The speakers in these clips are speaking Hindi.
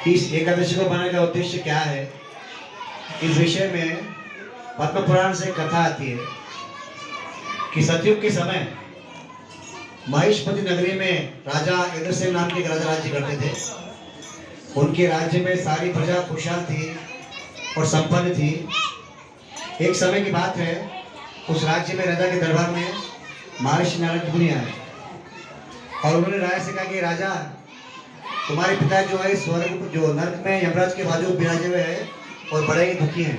इस एकादशी को मनाने का उद्देश्य क्या है, इस विषय में पद्म पुराण से कथा आती है कि सतयुग के समय महेशपति नगरी में राजा इंद्रसेन नाम के एक राजा राज्य करते थे। उनके राज्य में सारी प्रजा खुशहाल थी और संपन्न थी। एक समय की बात है, उस राज्य में राजा के दरबार में महर्षि नारद मुनि आए और उन्होंने राजा से कहा कि राजा, तुम्हारे पिता जो है स्वर्ग जो नरक में यमराज के बाजू विराजे हुए हैं और बड़े ही दुखी हैं।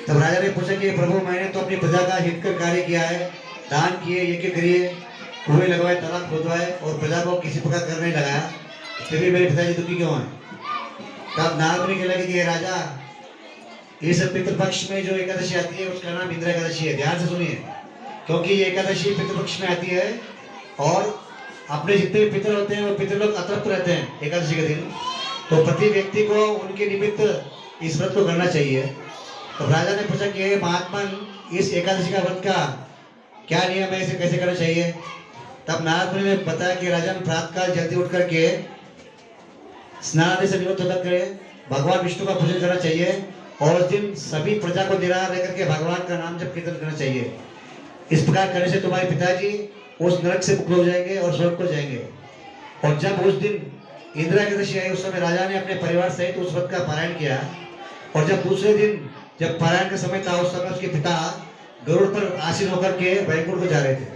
तब राजा ने पूछा कि प्रभु, मैंने तो अपनी प्रजा का हितकर कार्य किया है, दान किए, यज्ञ करिए, कुएं लगवाए, तालाब खुदवाए और प्रजा को किसी प्रकार कर नहीं लगाया, फिर भी मेरे पिताजी दुखी क्यों हैं? तब नारद मुनि कहने लगे कि राजा, इस पितृपक्ष में जो एकादशी आती है उसका नाम इंद्र एकादशी है। ध्यान से सुनिए, क्योंकि ये एकादशी पितृपक्ष में आती है और अपने जितने भी पितर होते हैं वो पितर लोग अतृप्त रहते हैं एकादशी के दिन, तो प्रति व्यक्ति को उनके निमित्त इस व्रत को करना चाहिए। तो राजा ने पूछा कि महात्मा, इस एकादशी का व्रत का क्या नियम है, इसे कैसे करना चाहिए? तब नारद मुनि ने बताया कि राजा प्रातःकाल जल्दी उठ करके स्नान आदि से निवृत्त होकर के भगवान विष्णु का पूजन करना चाहिए और उस दिन सभी प्रजा को निराहार रह करके भगवान का नाम जप कीर्तन करना चाहिए। इस प्रकार करने से तुम्हारे पिताजी उस नरक से मुक्त हो जाएंगे और स्वर्ग को जाएंगे। और जब उस दिन इंदिरा एकादशी आई, उस समय राजा ने अपने परिवार सहित उस व्रत का पारायण किया। और जब दूसरे दिन जब पारायण का समय था, उस समय उसके पिता गरुड़ पर आसीन होकर के वैकुंठ को जा रहे थे।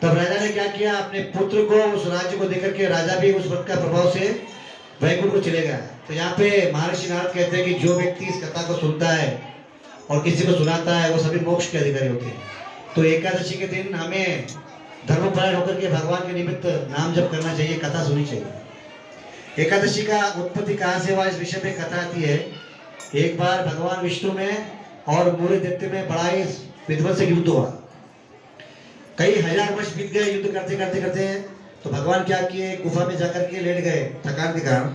तब राजा ने क्या किया, अपने पुत्र को उस राज्य को देकर के राजा भी उस व्रत का प्रभाव से वैकुंठ को चले गया। तो यहाँ पे महर्षि नारद कहते हैं कि जो व्यक्ति इस कथा को सुनता है और किसी को सुनाता है, वो सभी मोक्ष के अधिकारी होते हैं। तो एकादशी के दिन हमें धर्मपरायण होकर के भगवान के निमित्त नाम जप करना चाहिए, कथा सुननी चाहिए। एकादशी का उत्पत्ति कहाँ से हुआ, इस विषय में कथा आती है। एक बार भगवान विष्णु में और मूर्य दैत्य में बड़ा ही विध्वंसक युद्ध हुआ। कई हजार वर्ष बीत गए युद्ध करते करते करते। तो भगवान क्या किए, गुफा में जाकर के लेट गए थकान के कारण।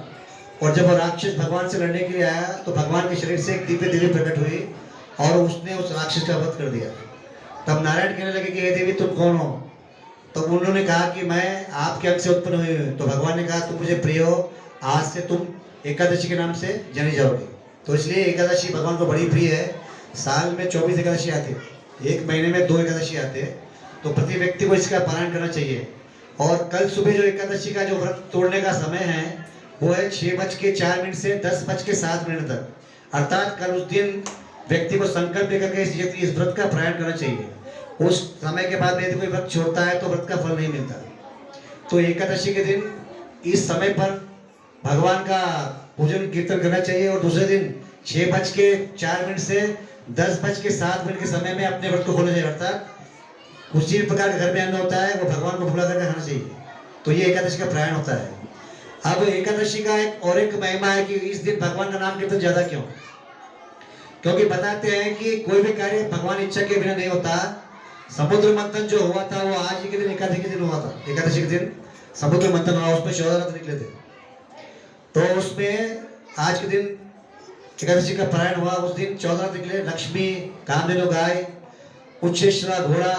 और जब वो राक्षस भगवान से लड़ने के लिए आया तो भगवान के शरीर से एक दिव्य देवी प्रकट हुई और उसने उस राक्षस का वध कर दिया। तब नारायण कहने लगे कि हे देवी, तुम कौन हो? तो उन्होंने कहा कि मैं आपके अंग से उत्पन्न हुई हूँ। तो भगवान ने कहा, तुम मुझे प्रिय हो, आज से तुम एकादशी के नाम से जानी जाओगे। तो इसलिए एकादशी भगवान को बड़ी प्रिय है। साल में 24 एकादशी आते हैं, एक महीने में 2 एकादशी आते हैं। तो प्रति व्यक्ति को इसका पारायण करना चाहिए। और कल सुबह जो एकादशी का जो व्रत तोड़ने का समय है वो है 6:04 से 10:07 तक। अर्थात कल उस दिन व्यक्ति को संकल्प लेकर के इस व्रत का पारायण करना चाहिए। उस समय के बाद में यदि कोई व्रत छोड़ता है तो व्रत का फल नहीं मिलता। तो एकादशी के दिन इस समय पर भगवान का पूजन कीर्तन करना चाहिए और दूसरे दिन 6:04 से 10:07 के समय में अपने व्रत को खोलना चाहिए। अर्थात किसी भी प्रकार के घर में अन्न होता है वो भगवान को भुला करके खाना चाहिए। तो ये एकादशी का पारायण होता है। अब एकादशी का एक महिमा है कि इस दिन भगवान का नाम कीर्तन ज्यादा क्यों? क्योंकि बताते हैं कि कोई भी कार्य भगवान इच्छा के बिना नहीं होता। समुद्र मंथन जो हुआ था वो आज ही के दिन एकादशी के दिन हुआ था। एकादशी के दिन समुद्र मंथन हुआ, उसमें 14 रत्न निकले थे। तो उसमें आज के दिन एकादशी का पारायण हुआ। उस दिन 14 निकले, लक्ष्मी, कामधेनु गाय, उच्छेश्वरा घोड़ा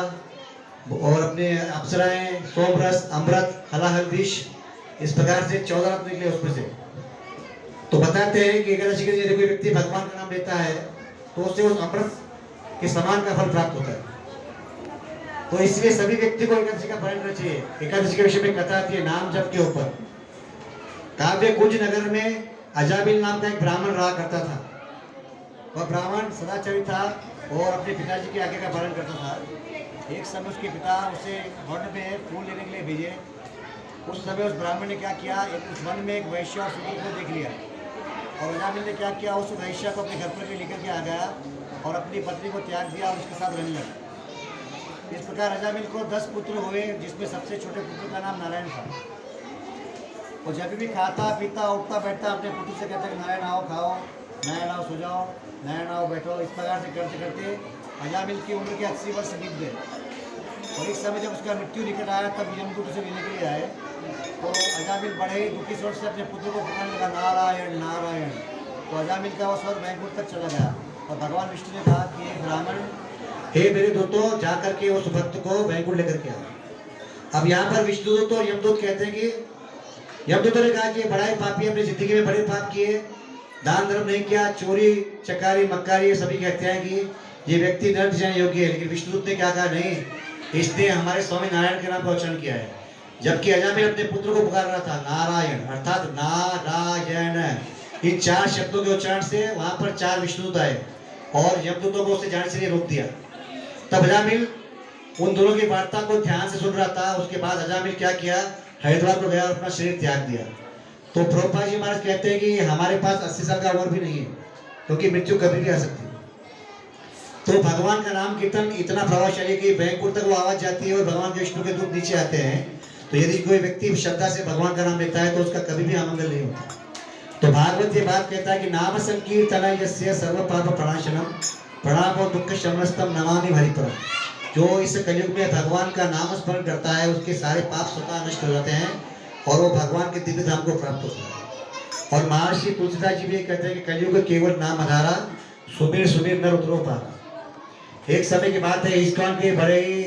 और अपने अप्सराएं, सोमरस, अमृत, हलाहल विष, इस प्रकार से 14 रत्न निकले उसमें से। तो बताते हैं कि एकादशी के दिन यदि कोई व्यक्ति भगवान का नाम लेता है तो उससे उस अमृत के समान का फल प्राप्त होता है। तो इसलिए सभी व्यक्ति को एकादशी का पारायण करना चाहिए। एकादशी के विषय में कथा आती है नाम जप के ऊपर। काव्य कुंज नगर में अजामिल नाम का एक ब्राह्मण रहा करता था। वह ब्राह्मण सदाचारी था और अपने पिताजी की आज्ञा का पालन करता था। एक समय उसके पिता उसे वन में फूल लेने के लिए भेजे। उस समय उस ब्राह्मण ने क्या किया, उस वन में एक वैश्य और शूद्र को देख लिया और अजामिल ने क्या किया, उस वैश्य को अपने घर पर लेकर के आ गया और अपनी पत्नी को त्याग दिया और उसके साथ रहने लगा। इस प्रकार अजामिल को 10 पुत्र हुए, जिसमें सबसे छोटे पुत्र का नाम नारायण था। और जब भी खाता पीता उठता बैठता अपने पुत्र से कहता कि नारायण आओ खाओ, नारायण आओ सो जाओ, नारायण आओ बैठो। इस प्रकार से करते करते अजामिल की उम्र के 80 वर्ष बीत गए। और एक समय जब उसका मृत्यु निकट आया तब यमदूत उसे लेने के लिए आए। तो अजामिल बड़े ही दुखी स्वर से अपने पुत्र को पुकारने लगा, नारायण नारायण। तो अजामिल का वो स्वर वैकुंठ तक चला गया और भगवान विष्णु ने कहा कि ब्राह्मण, हे मेरे दूतों, जा करके उस भक्त को वैकुंठ लेकर के आओ। अब यहाँ पर विष्णुदूत और यमदूत कहते हैं कि यमदूतों ने कहा कि ये बड़ा ही पापी है, अपनी जिंदगी में बड़े पाप किए, दान धर्म नहीं किया, चोरी चकारी मक्कारी ये सभी की हत्याएं की, ये व्यक्ति नर्क जाने योग्य है। लेकिन विष्णुदूत ने क्या कहा, नहीं, इसने हमारे स्वामी नारायण के नाम पर वचन किया है। जबकि अजामिल अपने पुत्र को पुकार रहा था नारायण, अर्थात नारायण, इन 4 शब्दों के उच्चारण से वहां पर 4 विष्णुदूत आए और यमदूतों को उससे जाने से नहीं रोक दिया। तब अजामिल उन दोनों की वार्ता को ध्यान से सुन रहा था। उसके बाद अजामिल क्या किया, हरिद्वार को गया और अपना शरीर त्याग दिया। तो प्रभुपाद जी महाराज कहते हैं कि हमारे पास 80 साल का उम्र भी नहीं है, क्योंकि मृत्यु कभी भी आ सकती है। तो भगवान का नाम कीर्तन इतना प्रभावशाली है कि बैंकुर तक वो आवाज जाती है और भगवान के विष्णु के दूत नीचे आते हैं। तो यदि कोई व्यक्ति श्रद्धा से भगवान का नाम लेता है तो उसका कभी भी अमंगल नहीं होता। तो भागवत ये बात कहता है कि नाम संकीर्तन यस्य सर्व पाप प्रणाशनम प्रणामो दुख शमनस्तम नमामि हरिपरम। जो इस कलयुग में भगवान का नाम स्मरण करता है उसके सारे पाप स्वतः नष्ट हो जाते हैं और वो भगवान के दिव्य धाम को प्राप्त होता है। और महर्षि तुलसीदास जी भी कहते हैं कि कलयुग केवल नाम आधारा, सुबीर सुबीर नर उतरो पारा। एक समय की बात है, इस्कॉन के बड़े ही